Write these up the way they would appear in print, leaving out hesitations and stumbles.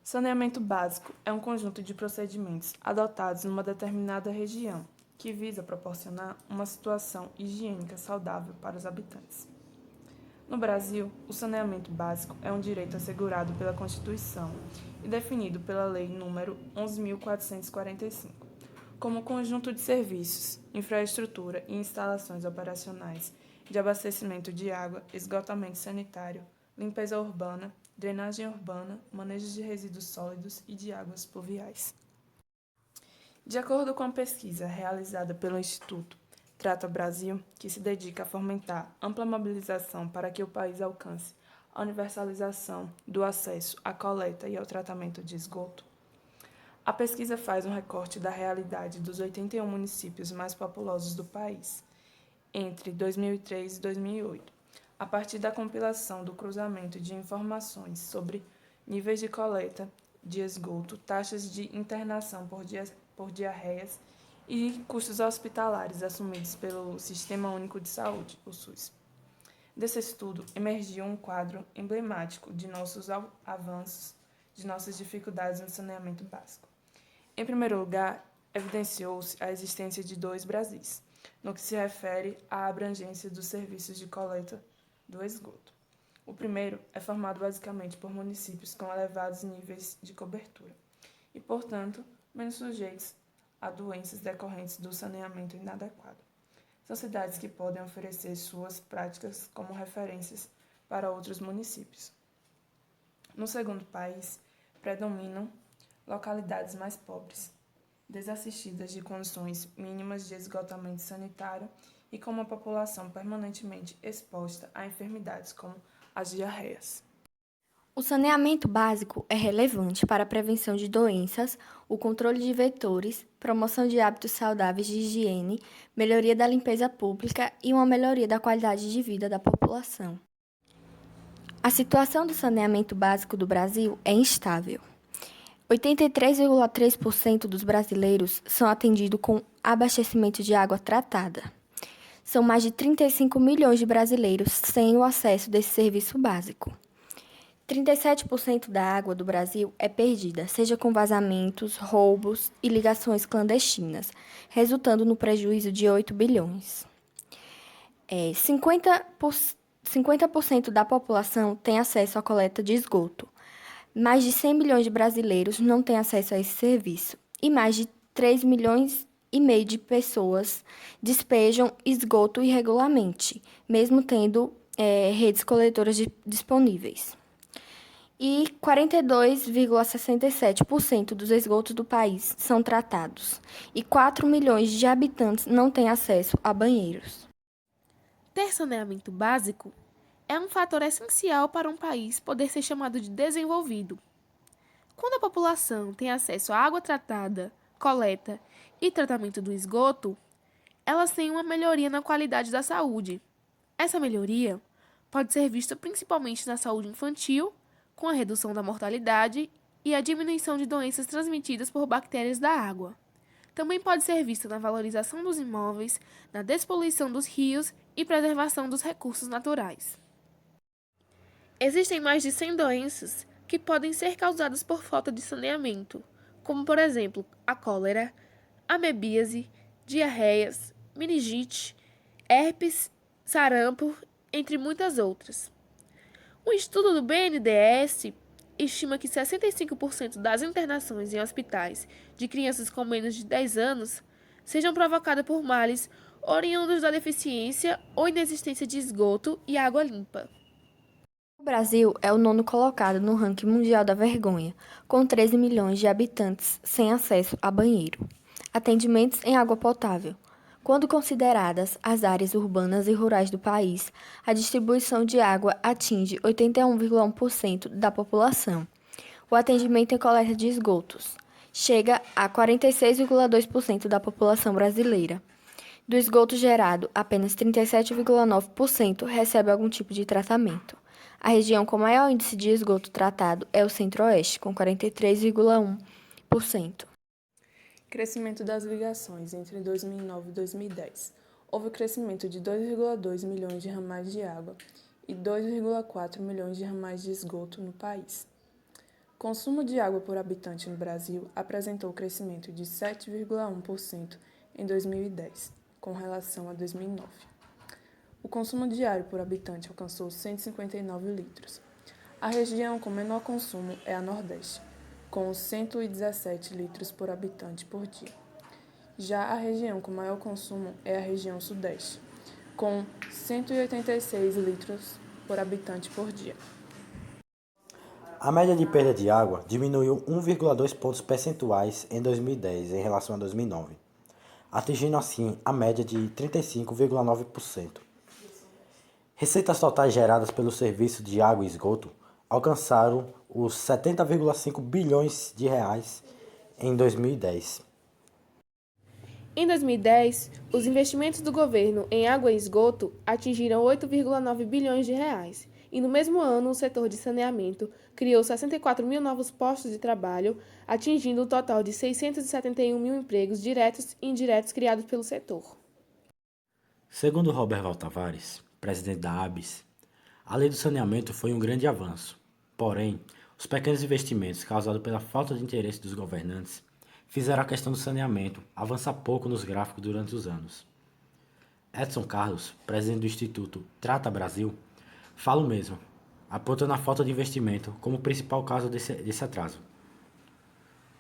Saneamento básico é um conjunto de procedimentos adotados numa determinada região, que visa proporcionar uma situação higiênica saudável para os habitantes. No Brasil, o saneamento básico é um direito assegurado pela Constituição e definido pela Lei nº 11.445, como conjunto de serviços, infraestrutura e instalações operacionais de abastecimento de água, esgotamento sanitário, limpeza urbana, drenagem urbana, manejo de resíduos sólidos e de águas pluviais. De acordo com a pesquisa realizada pelo Instituto Trata Brasil, que se dedica a fomentar ampla mobilização para que o país alcance a universalização do acesso à coleta e ao tratamento de esgoto, a pesquisa faz um recorte da realidade dos 81 municípios mais populosos do país, entre 2003 e 2008, a partir da compilação do cruzamento de informações sobre níveis de coleta de esgoto, taxas de internação por diarreias e custos hospitalares assumidos pelo Sistema Único de Saúde, o SUS. Desse estudo, emergiu um quadro emblemático de nossos avanços, de nossas dificuldades no saneamento básico. Em primeiro lugar, evidenciou-se a existência de dois Brasis, no que se refere à abrangência dos serviços de coleta do esgoto. O primeiro é formado basicamente por municípios com elevados níveis de cobertura e, portanto, menos sujeitos a doenças decorrentes do saneamento inadequado. São cidades que podem oferecer suas práticas como referências para outros municípios. No segundo país, predominam localidades mais pobres, desassistidas de condições mínimas de esgotamento sanitário e com uma população permanentemente exposta a enfermidades como as diarreias. O saneamento básico é relevante para a prevenção de doenças, o controle de vetores, promoção de hábitos saudáveis de higiene, melhoria da limpeza pública e uma melhoria da qualidade de vida da população. A situação do saneamento básico do Brasil é instável. 83,3% dos brasileiros são atendidos com abastecimento de água tratada. São mais de 35 milhões de brasileiros sem o acesso desse serviço básico. 37% da água do Brasil é perdida, seja com vazamentos, roubos e ligações clandestinas, resultando no prejuízo de 8 bilhões. 50% da população tem acesso à coleta de esgoto. Mais de 100 milhões de brasileiros não têm acesso a esse serviço e mais de 3,5 milhões de pessoas despejam esgoto irregularmente, mesmo tendo redes coletoras disponíveis. E 42,67% dos esgotos do país são tratados e 4 milhões de habitantes não têm acesso a banheiros. Ter saneamento básico é um fator essencial para um país poder ser chamado de desenvolvido. Quando a população tem acesso à água tratada, coleta e tratamento do esgoto, elas têm uma melhoria na qualidade da saúde. Essa melhoria pode ser vista principalmente na saúde infantil, com a redução da mortalidade e a diminuição de doenças transmitidas por bactérias da água. Também pode ser vista na valorização dos imóveis, na despoluição dos rios e preservação dos recursos naturais. Existem mais de 100 doenças que podem ser causadas por falta de saneamento, como, por exemplo, a cólera, amebíase, diarreias, meningite, herpes, sarampo, entre muitas outras. Um estudo do BNDES estima que 65% das internações em hospitais de crianças com menos de 10 anos sejam provocadas por males oriundos da deficiência ou inexistência de esgoto e água limpa. O Brasil é o 9º colocado no ranking mundial da vergonha, com 13 milhões de habitantes sem acesso a banheiro. Atendimentos em água potável. Quando consideradas as áreas urbanas e rurais do país, a distribuição de água atinge 81,1% da população. O atendimento em coleta de esgotos chega a 46,2% da população brasileira. Do esgoto gerado, apenas 37,9% recebe algum tipo de tratamento. A região com maior índice de esgoto tratado é o Centro-Oeste, com 43,1%. Crescimento das ligações entre 2009 e 2010. Houve crescimento de 2,2 milhões de ramais de água e 2,4 milhões de ramais de esgoto no país. consumo de água por habitante no Brasil apresentou crescimento de 7,1% em 2010, com relação a 2009. O consumo diário por habitante alcançou 159 litros. A região com menor consumo é a Nordeste, com 117 litros por habitante por dia. Já a região com maior consumo é a região Sudeste, com 186 litros por habitante por dia. A média de perda de água diminuiu 1,2 pontos percentuais em 2010 em relação a 2009, atingindo assim a média de 35,9%. Receitas totais geradas pelo serviço de água e esgoto alcançaram os 70,5 bilhões de reais em 2010. Em 2010, os investimentos do governo em água e esgoto atingiram 8,9 bilhões de reais, e no mesmo ano o setor de saneamento criou 64 mil novos postos de trabalho, atingindo um total de 671 mil empregos diretos e indiretos criados pelo setor. Segundo Roberval Tavares, presidente da ABS, a lei do saneamento foi um grande avanço. Porém, os pequenos investimentos causados pela falta de interesse dos governantes fizeram a questão do saneamento avançar pouco nos gráficos durante os anos. Edson Carlos, presidente do Instituto Trata Brasil, fala o mesmo, apontando a falta de investimento como principal causa desse atraso.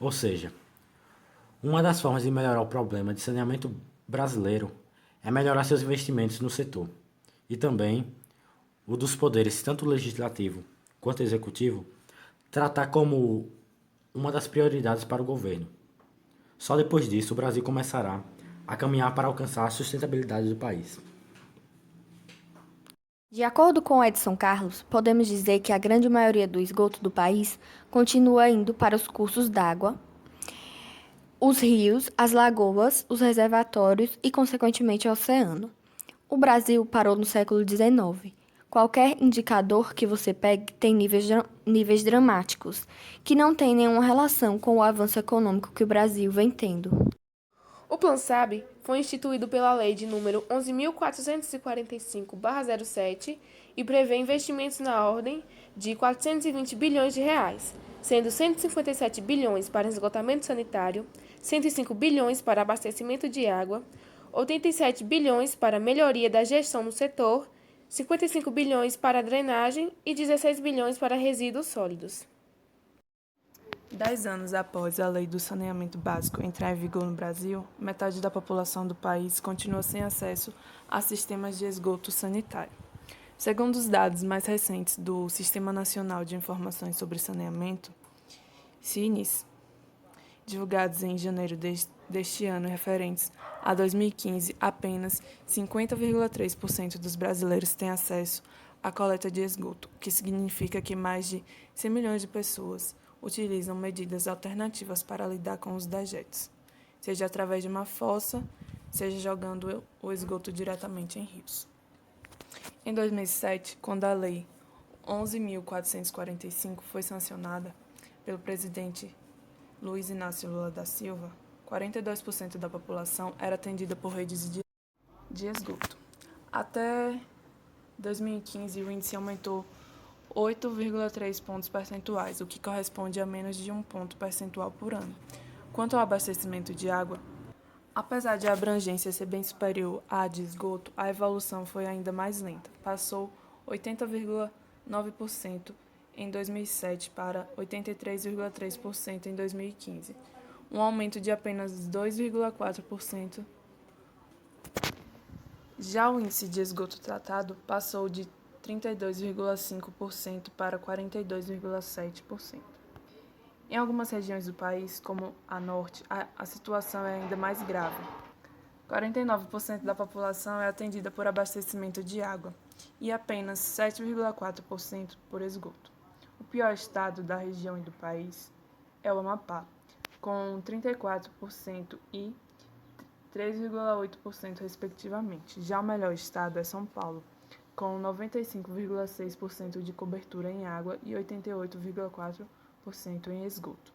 Ou seja, uma das formas de melhorar o problema de saneamento brasileiro é melhorar seus investimentos no setor, e também o dos poderes, tanto legislativo quanto executivo, tratar como uma das prioridades para o governo. Só depois disso o Brasil começará a caminhar para alcançar a sustentabilidade do país. De acordo com Edson Carlos, podemos dizer que a grande maioria do esgoto do país continua indo para os cursos d'água, os rios, as lagoas, os reservatórios e, consequentemente, o oceano. O Brasil parou no século XIX. Qualquer indicador que você pegue tem níveis dramáticos, que não tem nenhuma relação com o avanço econômico que o Brasil vem tendo. O Plano SAB foi instituído pela Lei de número 11.445/07 e prevê investimentos na ordem de 420 bilhões de reais, sendo 157 bilhões para esgotamento sanitário, 105 bilhões para abastecimento de água, 87 bilhões para melhoria da gestão no setor, 55 bilhões para drenagem e 16 bilhões para resíduos sólidos. 10 anos após a Lei do Saneamento Básico entrar em vigor no Brasil, metade da população do país continua sem acesso a sistemas de esgoto sanitário. Segundo os dados mais recentes do Sistema Nacional de Informações sobre Saneamento, SINIS, divulgados em janeiro deste ano e referentes a 2015, apenas 50,3% dos brasileiros têm acesso à coleta de esgoto, o que significa que mais de 100 milhões de pessoas utilizam medidas alternativas para lidar com os dejetos, seja através de uma fossa, seja jogando o esgoto diretamente em rios. Em 2007, quando a Lei 11.445 foi sancionada pelo presidente Luiz Inácio Lula da Silva, 42% da população era atendida por redes de esgoto. Até 2015, o índice aumentou 8,3 pontos percentuais, o que corresponde a menos de 1 ponto percentual por ano. Quanto ao abastecimento de água, apesar de a abrangência ser bem superior à de esgoto, a evolução foi ainda mais lenta. Passou 80,9% em 2007 para 83,3% em 2015, um aumento de apenas 2,4%. Já o índice de esgoto tratado passou de 32,5% para 42,7%. Em algumas regiões do país, como a norte, a situação é ainda mais grave. 49% da população é atendida por abastecimento de água e apenas 7,4% por esgoto. O pior estado da região e do país é o Amapá, com 34% e 3,8% respectivamente. Já o melhor estado é São Paulo, com 95,6% de cobertura em água e 88,4% em esgoto.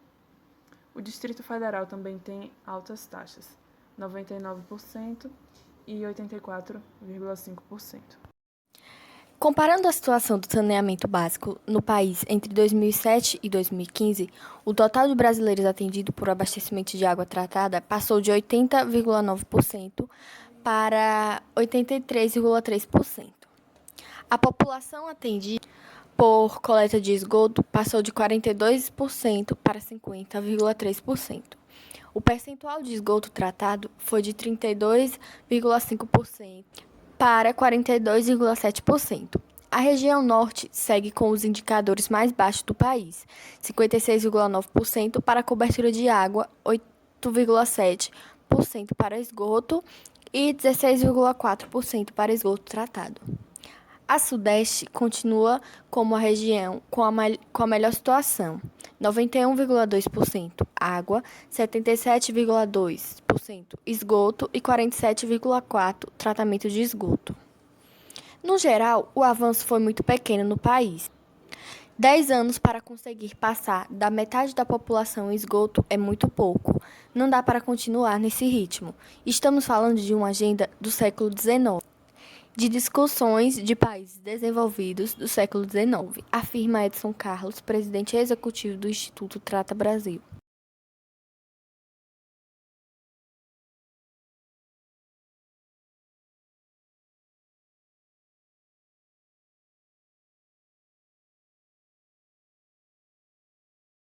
O Distrito Federal também tem altas taxas, 99% e 84,5%. Comparando a situação do saneamento básico no país entre 2007 e 2015, o total de brasileiros atendido por abastecimento de água tratada passou de 80,9% para 83,3%. A população atendida por coleta de esgoto passou de 42% para 50,3%. O percentual de esgoto tratado foi de 32,5% para 42,7%. A região norte segue com os indicadores mais baixos do país, 56,9% para a cobertura de água, 8,7% para esgoto e 16,4% para esgoto tratado. A Sudeste continua como a região com a melhor situação, 91,2% água, 77,2% esgoto e 47,4% tratamento de esgoto. No geral, o avanço foi muito pequeno no país. 10 anos para conseguir passar da metade da população em esgoto é muito pouco. Não dá para continuar nesse ritmo. Estamos falando de uma agenda do século XIX. De discussões de países desenvolvidos do século XIX, afirma Edson Carlos, presidente executivo do Instituto Trata Brasil.